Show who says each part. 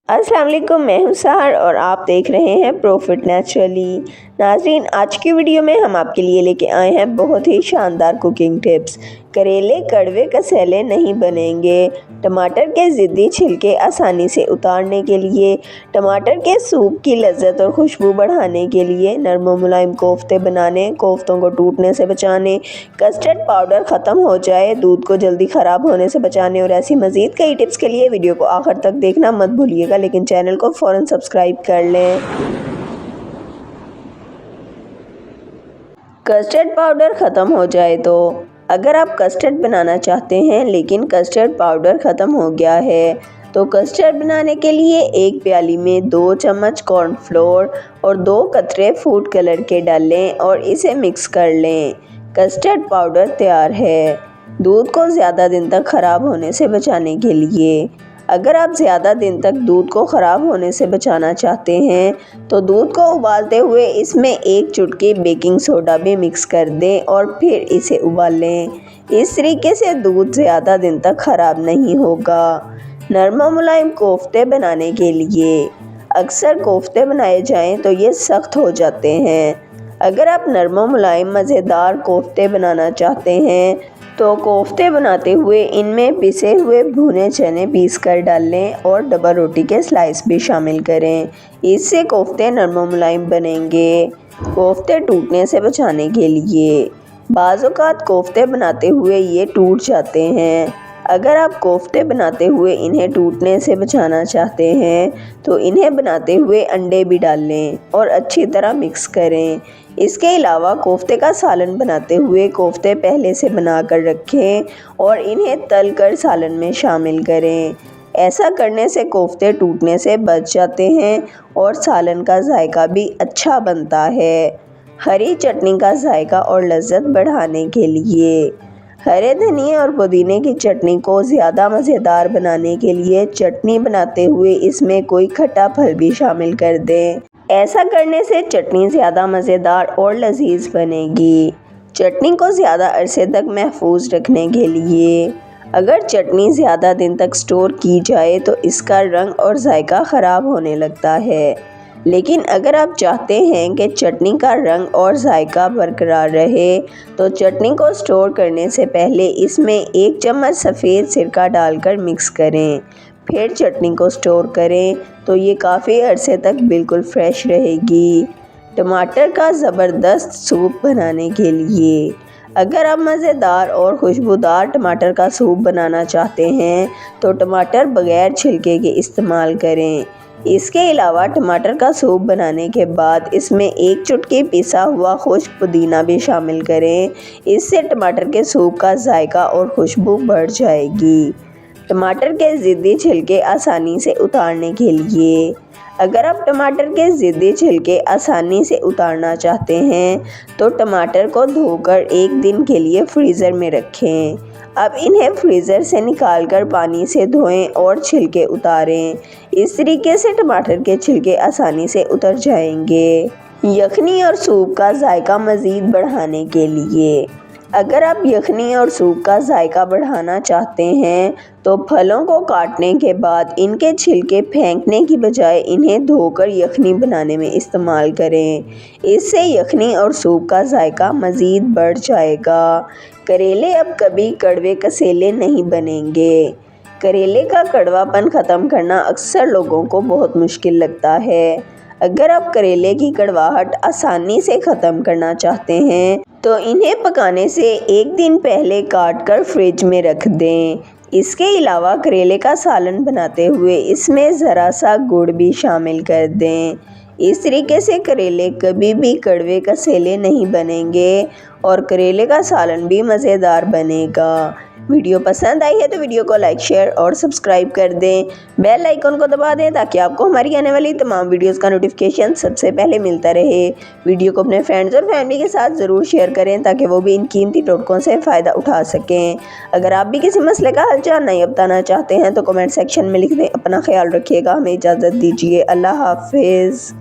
Speaker 1: अस्सलाम वालेकुम, मैं हूं सहर और आप देख रहे हैं प्रॉफिट नेचुरली। नाज़रीन, आज की वीडियो में हम आपके लिए लेके आए हैं बहुत ही शानदार कुकिंग टिप्स। करेले कड़वे कसैले नहीं बनेंगे। टमाटर के ज़िद्दी छिलके आसानी से उतारने के लिए, टमाटर के सूप की लज्जत और खुशबू बढ़ाने के लिए, नरम व मुलायम कोफ्ते बनाने, कोफ्तों को टूटने से बचाने, कस्टर्ड पाउडर ख़त्म हो जाए, दूध को जल्दी ख़राब होने से बचाने और ऐसी मज़ीद कई टिप्स के लिए वीडियो को आखिर तक देखना मत भूलिएगा, लेकिन चैनल को फ़ौरन सब्सक्राइब कर लें। कस्टर्ड पाउडर ख़त्म हो जाए तो अगर आप कस्टर्ड बनाना चाहते हैं लेकिन कस्टर्ड पाउडर ख़त्म हो गया है तो कस्टर्ड बनाने के लिए एक प्याली में 2 चम्मच कॉर्नफ्लोर और 2 कतरे फूड कलर के डालें और इसे मिक्स कर लें। कस्टर्ड पाउडर तैयार है। दूध को ज़्यादा दिन तक ख़राब होने से बचाने के लिए, अगर आप ज़्यादा दिन तक दूध को ख़राब होने से बचाना चाहते हैं तो दूध को उबालते हुए इसमें 1 चुटकी बेकिंग सोडा भी मिक्स कर दें और फिर इसे उबालें। इस तरीके से दूध ज़्यादा दिन तक ख़राब नहीं होगा। नरम व मुलायम कोफ्ते बनाने के लिए, अक्सर कोफ्ते बनाए जाएं तो ये सख्त हो जाते हैं। अगर आप नरम व मुलायम मज़ेदार कोफ्ते बनाना चाहते हैं तो कोफ्ते बनाते हुए इनमें पिसे हुए भुने चने पीस कर डाल लें और डबल रोटी के स्लाइस भी शामिल करें। इससे कोफ्ते नरम व मुलायम बनेंगे। कोफ्ते टूटने से बचाने के लिए, बाज़ औक़ात कोफ्ते बनाते हुए ये टूट जाते हैं। अगर आप कोफ्ते बनाते हुए इन्हें टूटने से बचाना चाहते हैं तो इन्हें बनाते हुए अंडे भी डाल लें और अच्छी तरह मिक्स करें। इसके अलावा कोफ्ते का सालन बनाते हुए कोफ्ते पहले से बना कर रखें और इन्हें तल कर सालन में शामिल करें। ऐसा करने से कोफ्ते टूटने से बच जाते हैं और सालन का जायका भी अच्छा बनता है। हरी चटनी का जायका और लज्जत बढ़ाने के लिए, हरे धनिया और पुदीने की चटनी को ज़्यादा मज़ेदार बनाने के लिए चटनी बनाते हुए इसमें कोई खट्टा फल भी शामिल कर दें। ऐसा करने से चटनी ज़्यादा मज़ेदार और लजीज बनेगी। चटनी को ज़्यादा अरसे तक महफूज रखने के लिए, अगर चटनी ज़्यादा दिन तक स्टोर की जाए तो इसका रंग और जायका ख़राब होने लगता है, लेकिन अगर आप चाहते हैं कि चटनी का रंग और जायका बरकरार रहे तो चटनी को स्टोर करने से पहले इसमें 1 चम्मच सफ़ेद सिरका डालकर मिक्स करें। फिर चटनी को स्टोर करें तो ये काफ़ी अरसे तक बिल्कुल फ्रेश रहेगी। टमाटर का ज़बरदस्त सूप बनाने के लिए, अगर आप मज़ेदार और खुशबूदार टमाटर का सूप बनाना चाहते हैं तो टमाटर बग़ैर छिलके के इस्तेमाल करें। इसके अलावा टमाटर का सूप बनाने के बाद इसमें 1 चुटकी पिसा हुआ खुश्क पुदीना भी शामिल करें। इससे टमाटर के सूप का जायका और खुशबू बढ़ जाएगी। टमाटर के ज़िद्दी छिलके आसानी से उतारने के लिए, अगर आप टमाटर के ज़िद्दी छिलके आसानी से उतारना चाहते हैं तो टमाटर को धोकर 1 दिन के लिए फ्रीज़र में रखें। अब इन्हें फ्रीज़र से निकालकर पानी से धोएं और छिलके उतारें। इस तरीके से टमाटर के छिलके आसानी से उतर जाएंगे। यखनी और सूप का जायका मज़ीद बढ़ाने के लिए, अगर आप यखनी और सूप का जायका बढ़ाना चाहते हैं तो फलों को काटने के बाद इनके छिलके फेंकने की बजाय इन्हें धोकर यखनी बनाने में इस्तेमाल करें। इससे यखनी और सूप का जायका मज़ीद बढ़ जाएगा। करेले अब कभी कड़वे कसेले नहीं बनेंगे। करेले का कड़वापन ख़त्म करना अक्सर लोगों को बहुत मुश्किल लगता है। अगर आप करेले की कड़वाहट आसानी से ख़त्म करना चाहते हैं तो इन्हें पकाने से 1 दिन पहले काट कर फ्रिज में रख दें। इसके अलावा करेले का सालन बनाते हुए इसमें ज़रा सा गुड़ भी शामिल कर दें। इस तरीके से करेले कभी भी कड़वे कसेले नहीं बनेंगे और करेले का सालन भी मज़ेदार बनेगा। वीडियो पसंद आई है तो वीडियो को लाइक, शेयर और सब्सक्राइब कर दें। बेल आइकन को दबा दें ताकि आपको हमारी आने वाली तमाम वीडियोस का नोटिफिकेशन सबसे पहले मिलता रहे। वीडियो को अपने फ्रेंड्स और फैमिली के साथ ज़रूर शेयर करें ताकि वो भी इन कीमती टोटकों से फ़ायदा उठा सकें। अगर आप भी किसी मसले का हल जानना या बताना चाहते हैं तो कमेंट सेक्शन में लिख दें। अपना ख्याल रखिएगा। हमें इजाज़त दीजिए। अल्लाह हाफिज़।